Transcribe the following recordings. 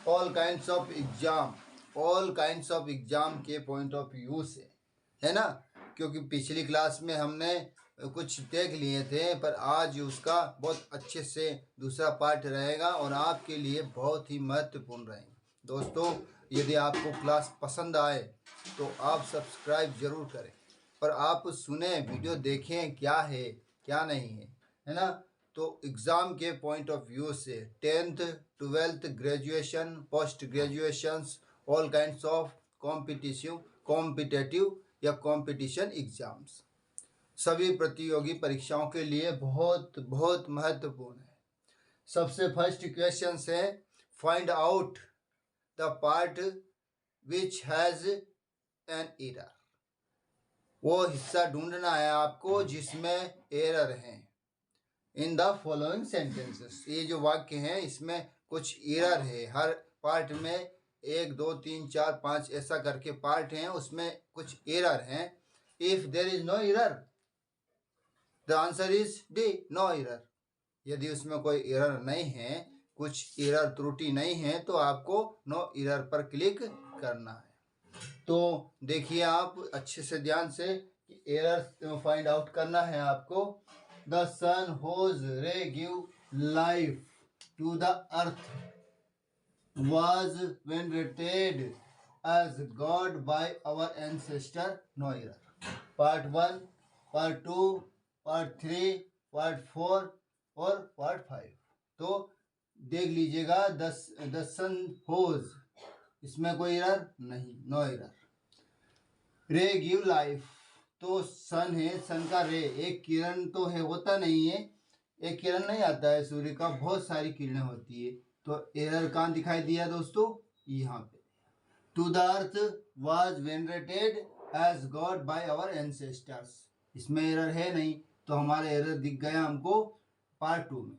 All kinds of exam के point of view से, है ना। क्योंकि पिछली क्लास में हमने कुछ देख लिए थे, पर आज उसका बहुत अच्छे से दूसरा पार्ट रहेगा और आपके लिए बहुत ही महत्वपूर्ण रहेगा। दोस्तों, यदि आपको क्लास पसंद आए तो आप सब्सक्राइब जरूर करें, और आप सुने, वीडियो देखें क्या है क्या नहीं है ना। तो एग्ज़ाम के पॉइंट ऑफ व्यू से 10th 12th graduation, post graduation, all kinds of competitive या कंपटीशन एग्जाम्स, सभी प्रतियोगी परीक्षाओं के लिए बहुत बहुत महत्वपूर्ण है। सबसे फर्स्ट क्वेश्चन है, find out the part which has an error. वो हिस्सा ढूंढना है आपको जिसमें एरर है। इन द फॉलोइंग सेंटेंसेस, ये जो वाक्य हैं इसमें कुछ एरर है। हर पार्ट में 1 2 3 4 5 ऐसा करके पार्ट हैं, उसमें कुछ एरर हैं। If there is no error, the answer is D, no error. यदि उसमें कोई एरर नहीं है, कुछ एरर त्रुटि नहीं है, तो आपको नो एरर पर क्लिक करना है। तो देखिए आप अच्छे से ध्यान से कि एरर फाइंड आउट करना है आपको। The sun whose ray give life to the earth was venerated as God by our ancestor, no error. Part 1, Part 2, Part 3, Part 4 और Part 5। तो देख लीजिएगा, द सन होज, इसमें कोई एरर नहीं, नो एरर। रे गिव लाइफ, तो सन है, सन का रे एक किरण तो है, होता नहीं है, एक किरण नहीं आता है सूर्य का, बहुत सारी किरणें होती है। तो एरर कहाँ दिखाई दिया दोस्तों, यहाँ पे। To the earth was venerated as God by our ancestors, इसमें एरर है नहीं, तो हमारा एरर दिख गया हमको पार्ट 2 में।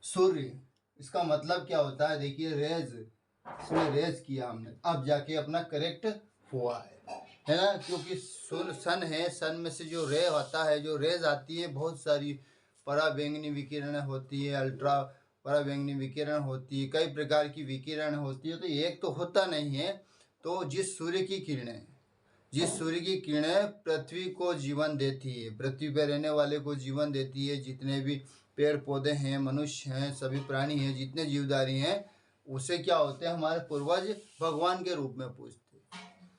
सूर्य, इसका मतलब क्या होता है, देखिए रेज, इसमें रेज किया हमने, अब जाके अपना करेक्ट हुआ है ना। क्योंकि सन है, सन में से जो रे होता है, जो रेज आती है, बहुत सारी पराबैंगनी विकिरण होती है, अल्ट्रा पराबैंगनी विकिरण होती है, कई प्रकार की विकिरण होती है, तो एक तो होता नहीं है। तो जिस सूर्य की किरणें पृथ्वी को जीवन देती है, पृथ्वी पर रहने वाले को जीवन देती है, जितने भी पेड़ पौधे हैं, मनुष्य हैं, सभी प्राणी हैं, जितने जीवधारी हैं, उसे क्या होते हैं, हमारे पूर्वज भगवान के रूप में पूजते हैं।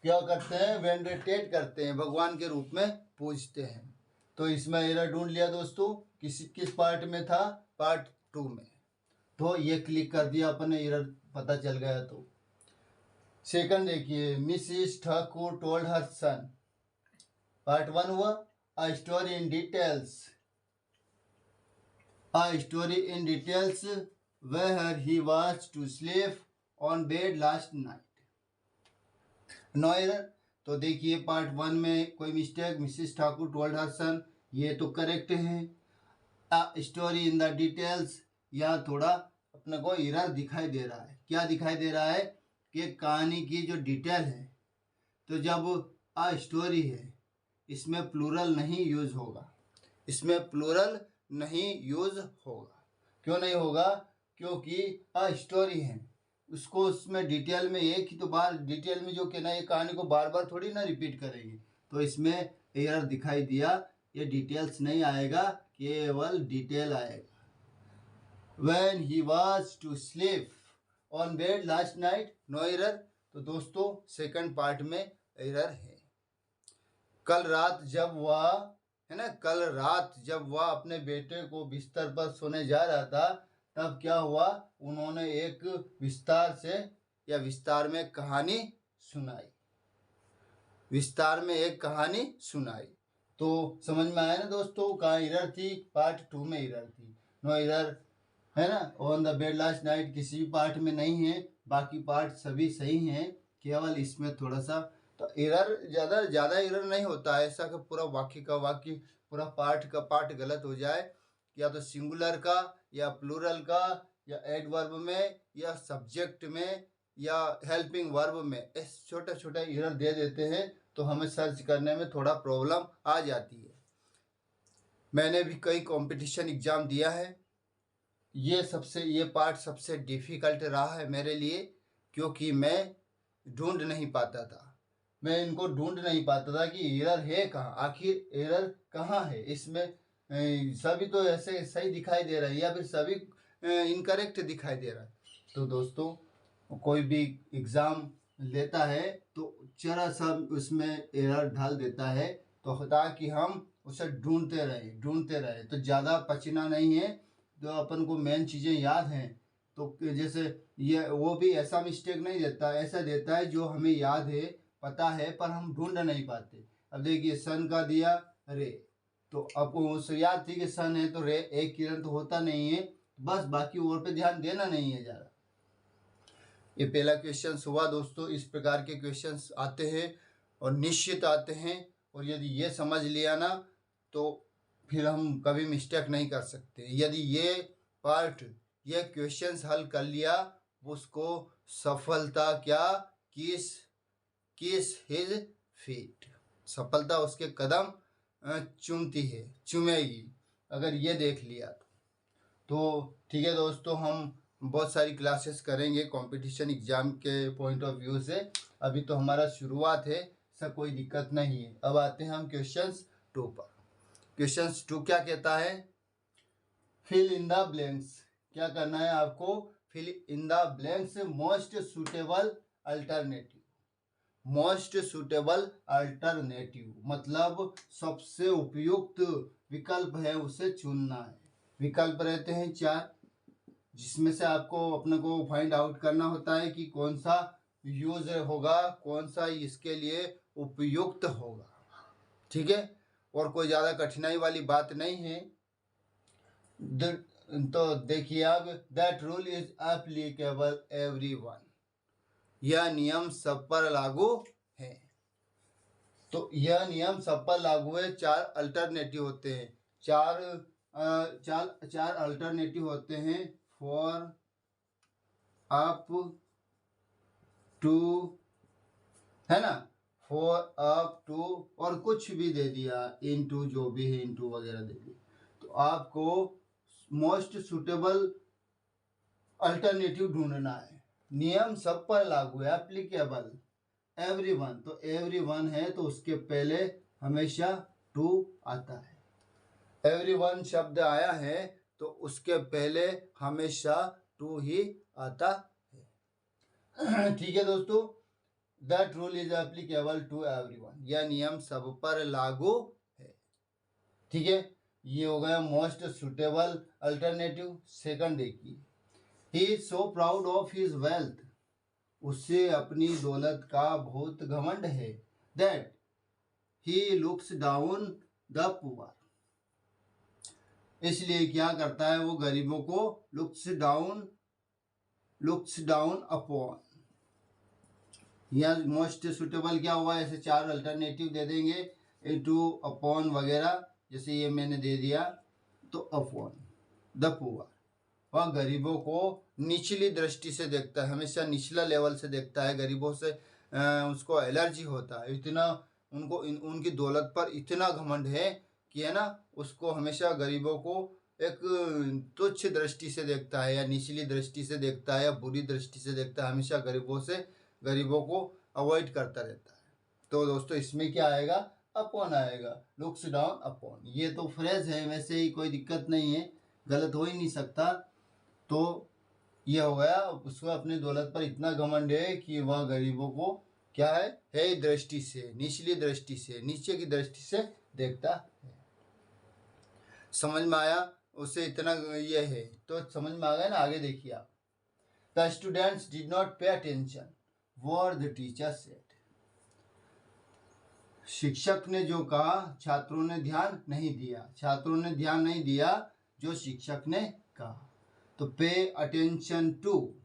क्या करते हैं, वेनरेटेड करते हैं, भगवान के रूप में पूजते हैं। तो इसमें एरर ढूंढ लिया दोस्तों, किस पार्ट में था, पार्ट 2 में। तो ये क्लिक कर दिया अपने, एरर पता चल गया। तो सेकंड देखिए, Mrs Thakur told her son, part 1 हुआ, a story in details where he was to sleep on bed last night, no error. तो देखिए पार्ट 1 में कोई mistake, Mrs Thakur told her son, ये तो करेक्ट है। स्टोरी इन द डिटेल्स, यहाँ थोड़ा अपने को एरर दिखाई दे रहा है। क्या दिखाई दे रहा है कि कहानी की जो डिटेल है, तो जब स्टोरी है, इसमें प्लूरल नहीं यूज होगा, इसमें प्लूरल नहीं यूज होगा। क्यों नहीं होगा, क्योंकि स्टोरी है, उसको उसमें डिटेल में एक ही तो बार, डिटेल में जो कहना, ये कहानी को बार बार थोड़ी ना रिपीट करेंगे। तो इसमें एरर दिखाई दिया, ये डिटेल्स नहीं आएगा, केवल डिटेल आएगा। When he was to sleep on bed last night, no error. तो दोस्तों सेकंड पार्ट में एरर है। कल रात जब वह, है ना, कल रात जब वह अपने बेटे को बिस्तर पर सोने जा रहा था, तब क्या हुआ, उन्होंने एक विस्तार से या विस्तार में कहानी सुनाई, विस्तार में एक कहानी सुनाई। तो समझ में आया ना दोस्तों, कहाँ एरर थी, पार्ट 2 में एरर थी, नो एरर, है ना। On the bed last night किसी भी पार्ट में नहीं है, बाकी पार्ट सभी सही हैं, केवल इसमें थोड़ा सा तो एरर, ज़्यादा एरर नहीं होता है ऐसा कि पूरा वाक्य का वाक्य, पूरा पार्ट का पार्ट गलत हो जाए, या तो सिंगुलर का या प्लूरल का या एडवर्ब में या सब्जेक्ट में या हेल्पिंग वर्ब में, ऐसे छोटा छोटा एरर दे देते हैं, तो हमें सर्च करने में थोड़ा प्रॉब्लम आ जाती है। मैंने भी कई कंपटीशन एग्ज़ाम दिया है, ये पार्ट सबसे डिफ़िकल्ट रहा है मेरे लिए, क्योंकि मैं ढूंढ नहीं पाता था। मैं इनको ढूंढ नहीं पाता था कि एरर है कहाँ, आखिर एरर कहाँ है इसमें। सभी तो ऐसे सही दिखाई दे रहा है या फिर सभी इनकरेक्ट दिखाई दे रहा है। तो दोस्तों कोई भी एग्ज़ाम लेता है तो जरा सा उसमें एरर डाल देता है, तो ताकि हम उसे ढूंढते रहें। तो ज़्यादा पचना नहीं है, तो अपन को मेन चीज़ें याद हैं। तो जैसे ये वो भी ऐसा मिस्टेक नहीं देता, ऐसा देता है जो हमें याद है, पता है, पर हम ढूंढ नहीं पाते। अब देखिए सन का दिया रे, तो आपको उसे याद थी कि सन है तो रे एक किरण तो होता नहीं है, बस बाकी और पे ध्यान देना नहीं है ज़्यादा। ये पहला क्वेश्चन हुआ दोस्तों। इस प्रकार के क्वेश्चंस आते हैं और निश्चित आते हैं, और यदि ये समझ लिया ना तो फिर हम कभी मिस्टेक नहीं कर सकते। यदि ये पार्ट ये क्वेश्चंस हल कर लिया, उसको सफलता क्या किस हिज फीट, सफलता उसके कदम चूमेगी, अगर ये देख लिया तो ठीक है दोस्तों। हम बहुत सारी क्लासेस करेंगे कंपटीशन एग्जाम के पॉइंट ऑफ व्यू से। अभी तो हमारा शुरुआत है, सब कोई दिक्कत नहीं है। अब आते हैं हम क्वेश्चंस 2 पर। क्वेश्चंस 2 क्या कहता है? Fill in the blanks. क्या करना है आपको? Fill in the blanks most suitable alternative. Most suitable alternative मतलब सबसे उपयुक्त विकल्प है उसे चुनना है। विकल्प रहते हैं 4, जिसमें से आपको अपने को फाइंड आउट करना होता है कि कौन सा यूज होगा, कौन सा इसके लिए उपयुक्त होगा। ठीक है, और कोई ज़्यादा कठिनाई वाली बात नहीं है। तो देखिए अब, that rule is applicable everyone. यह नियम सब पर लागू है। तो यह नियम सब पर लागू है। 4 अल्टरनेटिव होते हैं, चार अल्टरनेटिव होते हैं। फॉर, अप टू, है ना, फॉर, अप टू, और कुछ भी दे दिया, इनटू, जो भी है इनटू वगैरह दे दिया। तो आपको मोस्ट सुटेबल अल्टरनेटिव ढूंढना है। नियम सब पर लागू है, एप्लीकेबल एवरीवन। तो एवरीवन है तो उसके पहले हमेशा टू आता है। एवरीवन शब्द आया है तो उसके पहले हमेशा टू ही आता है। ठीक है दोस्तों, that rule is applicable to everyone. यह नियम सब पर लागू है। ठीक है, ये हो गया मोस्ट सुटेबल अल्टरनेटिव। सेकंड देखिए, he is so proud of his wealth. उससे अपनी दौलत का बहुत घमंड है। That he looks down the poor. इसलिए क्या करता है वो गरीबों को लुक्स डाउन अपॉन। यह मोस्ट सुटेबल क्या हुआ? ऐसे 4 अल्टरनेटिव दे देंगे, इनटू, अपॉन वगैरह। जैसे ये मैंने दे दिया तो अपॉन द पुअर। वह गरीबों को निचली दृष्टि से देखता है, हमेशा निचला लेवल से देखता है। गरीबों से उसको एलर्जी होता है, इतना उनको उनकी दौलत पर इतना घमंड है कि, है ना, उसको हमेशा गरीबों को एक तुच्छ दृष्टि से देखता है, या निचली दृष्टि से देखता है, या बुरी दृष्टि से देखता है। हमेशा गरीबों को अवॉइड करता रहता है। तो दोस्तों इसमें क्या आएगा? अपॉन आएगा, लुक्स डाउन अपॉन। ये तो फ्रेज है, वैसे ही कोई दिक्कत नहीं है, गलत हो ही नहीं सकता। तो ये हो गया, उसको अपनी दौलत पर इतना घमंड है कि वह गरीबों को क्या है दृष्टि से, निचली दृष्टि से, नीचे की दृष्टि से देखता है। समझ में आया? उसे इतना ये है तो समझ में आ गया ना। आगे देखिए आप, the students did not pay attention what the teacher said. शिक्षक ने जो कहा छात्रों ने ध्यान नहीं दिया। छात्रों ने ध्यान नहीं दिया जो शिक्षक ने कहा। तो पे अटेंशन टू,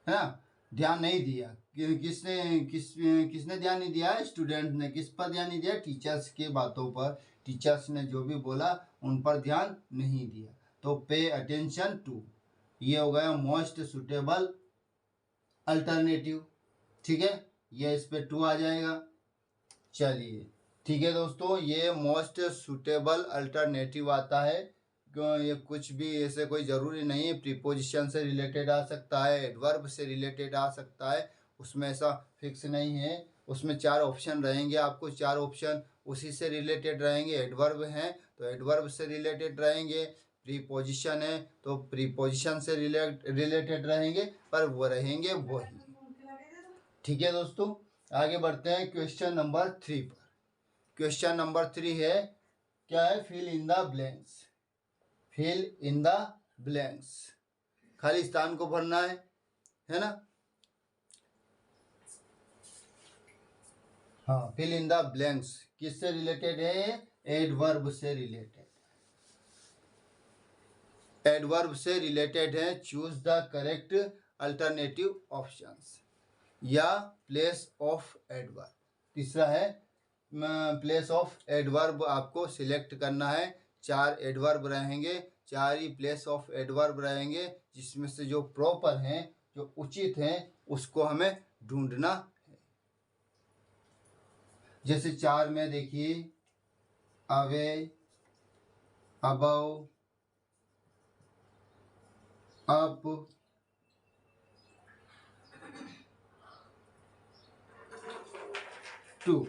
है ना, ध्यान नहीं दिया। किसने ध्यान नहीं दिया? स्टूडेंट ने। किस पर ध्यान नहीं दिया? टीचर्स के बातों पर। टीचर्स ने जो भी बोला उन पर ध्यान नहीं दिया। तो पे अटेंशन टू, ये हो गया मोस्ट सुटेबल अल्टरनेटिव। ठीक है, ये इस पे 2 आ जाएगा। चलिए ठीक है दोस्तों, ये मोस्ट सुटेबल अल्टरनेटिव आता है। क्यों, ये कुछ भी ऐसे कोई ज़रूरी नहीं है, प्रीपोजिशन से रिलेटेड आ सकता है, एडवर्ब से रिलेटेड आ सकता है, उसमें ऐसा फिक्स नहीं है। उसमें 4 ऑप्शन रहेंगे, आपको 4 ऑप्शन उसी से रिलेटेड रहेंगे। एडवर्ब हैं तो एडवर्ब से रिलेटेड रहेंगे, प्रीपोजिशन है तो प्रीपोजिशन से रिलेटेड रहेंगे, पर वो रहेंगे वही। ठीक है दोस्तों, आगे बढ़ते हैं क्वेश्चन नंबर 3 पर। क्वेश्चन नंबर 3 है, क्या है? Fill in the blanks. Fill in the blanks, खाली स्थान को भरना है ना। हाँ, फिल इन द ब्लैंक्स किससे रिलेटेड है? एडवर्ब से रिलेटेड, एडवर्ब से रिलेटेड है। Choose the correct alternative options या प्लेस ऑफ एडवर्ब। तीसरा है प्लेस ऑफ एडवर्ब, आपको सिलेक्ट करना है। 4 एडवर्ब रहेंगे, 4 ही प्लेस ऑफ एडवर्ब रहेंगे, जिसमें से जो प्रॉपर हैं, जो उचित हैं, उसको हमें ढूंढना है। जैसे 4 में देखिए, away, above, up, to,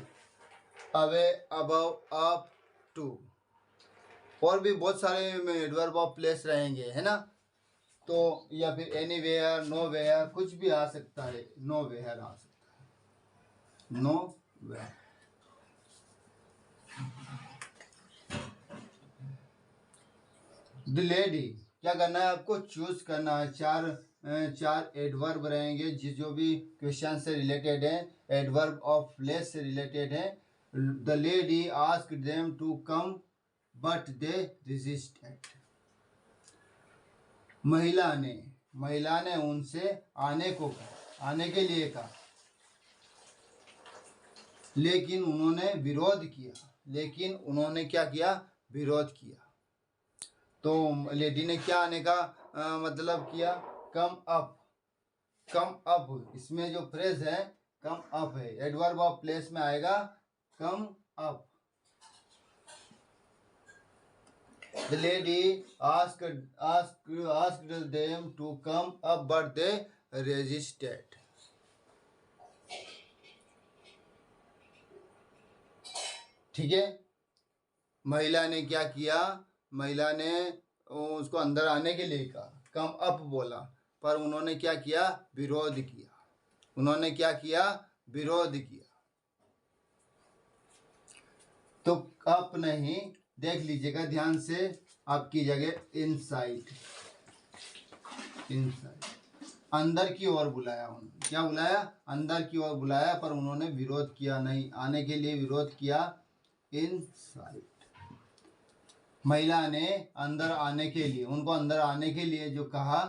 away, above, up, to. और भी बहुत सारे एडवर्ब ऑफ प्लेस रहेंगे, है ना। तो या फिर एनीवेयर, नोवेयर, कुछ भी आ सकता है। नोवेयर आ सकता है, नोवेयर। द लेडी, क्या करना है आपको? चूज करना है। 4 एडवर्ब रहेंगे, जो भी क्वेश्चन से रिलेटेड है, एडवर्ब ऑफ प्लेस से रिलेटेड है। The lady asked them to come but they resisted. महिला ने उनसे आने को कहा, आने के लिए कहा, लेकिन उन्होंने विरोध किया। लेकिन उन्होंने क्या किया? विरोध किया। तो लेडी ने क्या आने का मतलब किया? Come up. कम अप, इसमें जो फ्रेज है कम अप है, एडवर्ब ऑफ प्लेस में आएगा come up. The lady asked them to come up, but they resisted. ठीक है, महिला ने क्या किया? महिला ने उसको अंदर आने के लिए कहा, कम अप बोला, पर उन्होंने क्या किया? विरोध किया। उन्होंने क्या किया? विरोध किया। तो अप नहीं, देख लीजिएगा ध्यान से, आपकी जगह इनसाइड। इनसाइड, अंदर की ओर बुलाया उन्होंने। क्या बुलाया? अंदर की ओर बुलाया, पर उन्होंने विरोध किया नहीं, आने के लिए विरोध किया। इनसाइड, महिला ने अंदर आने के लिए, उनको अंदर आने के लिए जो कहा,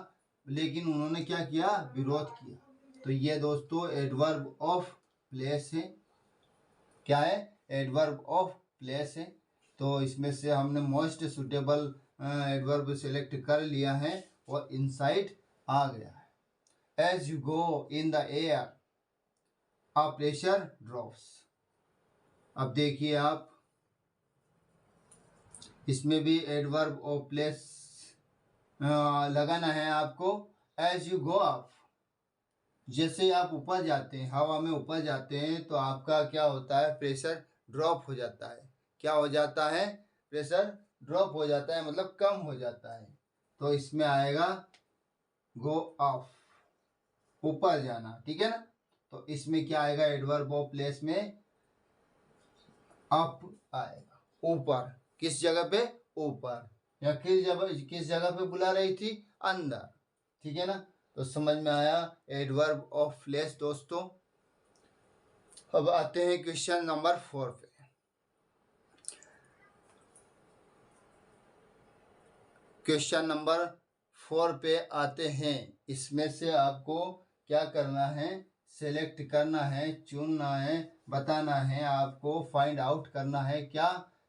लेकिन उन्होंने क्या किया? विरोध किया। तो ये दोस्तों एडवर्ब ऑफ प्लेस है। क्या है? एडवर्ब ऑफ प्लेस है। तो इसमें से हमने मोस्ट सुटेबल एडवर्ब सेलेक्ट कर लिया है और इनसाइड आ गया है। As you go in the air a pressure drops. अब देखिए आप, इसमें भी एडवर्ब ऑफ प्लेस लगाना है आपको। एज यू गो अप, जैसे आप ऊपर जाते हैं, हवा में ऊपर जाते हैं, तो आपका क्या होता है? प्रेशर ड्रॉप हो जाता है। क्या हो जाता है? प्रेशर ड्रॉप हो जाता है, मतलब कम हो जाता है। तो इसमें आएगा गो अप, ऊपर जाना। ठीक है ना। तो इसमें क्या आएगा? एडवर्ब ऑफ प्लेस में अप आएगा, ऊपर। किस जगह पे? ऊपर। या किस जगह पे बुला रही थी? अंदर। ठीक है ना। तो समझ में आया एडवर्ब ऑफ प्लेस दोस्तों। अब आते हैं क्वेश्चन नंबर 4 पे। क्वेश्चन नंबर 4 पे आते हैं। इसमें से आपको क्या करना है? सेलेक्ट करना है, चुनना है, बताना है, आपको फाइंड आउट करना है क्या?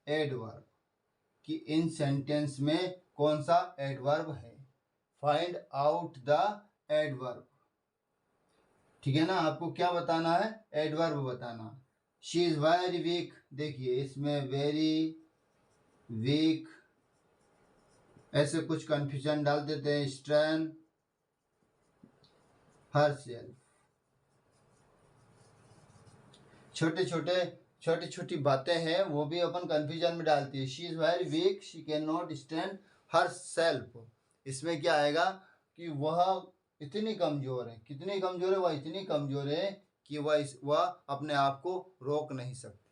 एडवर्ब, कि इन सेंटेंस में कौन सा एडवर्ब है। Find out the adverb. ठीक है ना। आपको क्या बताना है? एडवर्ब बताना। शी इज वेरी वीक, देखिए इसमें वेरी वीक ऐसे कुछ कंफ्यूजन डाल देते हैं। स्ट्रेन हर सेल्फ, छोटी छोटी बातें हैं वो भी अपन कंफ्यूजन में डालती है। She is very weak, she can not stand her self, इसमें क्या आएगा कि वह इतनी कमजोर है। कितनी कमजोर है? वह इतनी कमजोर है कि वह अपने आप को रोक नहीं सकती।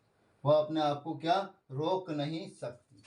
वह अपने आप को क्या रोक नहीं सकती।